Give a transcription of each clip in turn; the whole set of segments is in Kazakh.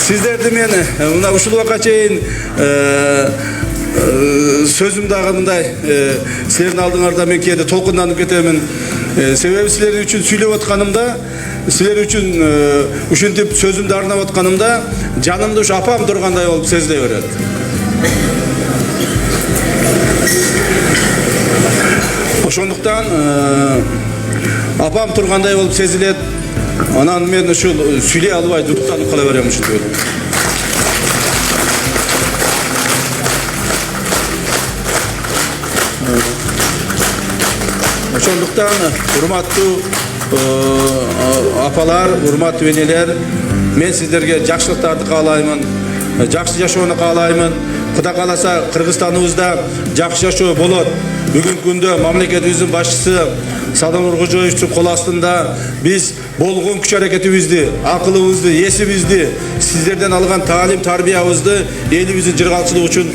Sizlerdi men mына ушул убакка чейин sözüm дагы мындай силердин алдыңарда мен кээде толкунданып кетемин. Себеби силер үчүн сүйлөп атканымда, силер үчүн ушинтип сөзүмдү арнап атканымда жанымда ушу апам тургандай болуп сезиле берет. Ошондуктан апам тургандай болуп сезилет. Анан мен ушул сүйлөй албай дуктанып кала берем ушинтип. Ошондуктан урматтуу апалар, урматтуу энелер, мен сиздерге жакшылыктарды каалаймын, жакшы жашоону каалаймын. Кудай кааласа Кыргызстаныбызда жакшы жашоо болот. Бүгүнкү күндө мамлекетибиздин башчысы Садам Нуркожоевичтин кол астында биз болгон күч аракетибизди, акылыбызды, эсибизди, сиздерден алган таалим, тарбиябызды элибиздин жыргалчылыгы үчүн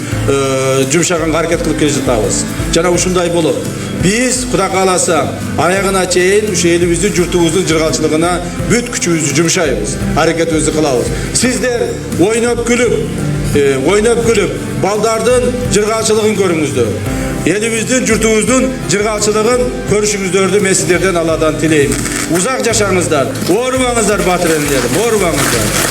жумшаган аракет кылып келе жатабыз. Жана ушундай болот. Biz Kuda kalasa ayağına çeyin, şu elimizin, jurtubuzun jırgalçılığına büt küçüğümüzü jumşayız, hareketimizi kılavuz. Sizler oynap gülüp, baldardın jırgalçılığın görünüzdü. Elimizin, jurtubuzun jırgalçılığın görüşünüzdürdü, men sizlerden Allah'dan tileyim. Uzak yaşanızlar, orumanızlar batırenilerim, orumanızlar.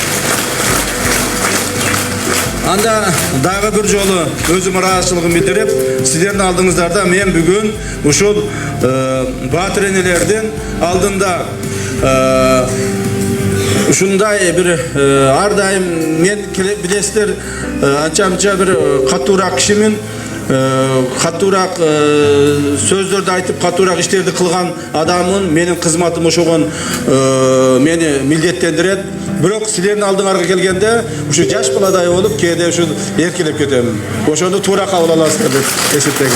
Anda dagı bir jolu özüm ыраазычылыгын bildirip sizlerin aldığınızlarda men bugün uşul batır enelerden aldığında uşunday bir ardayım men bilesizler ança bir katturak kişimin katturak sözlerdi aytıp katturak işlerdi kılgan adamın menin kızmatım oşoğun meni millettendiret. Bırak sizlerin aldığınarga kelgende uşu jaş baladay olup kede uşu erkelep ketem. Oşondu tuura kabul alasыздар деп эсептейм.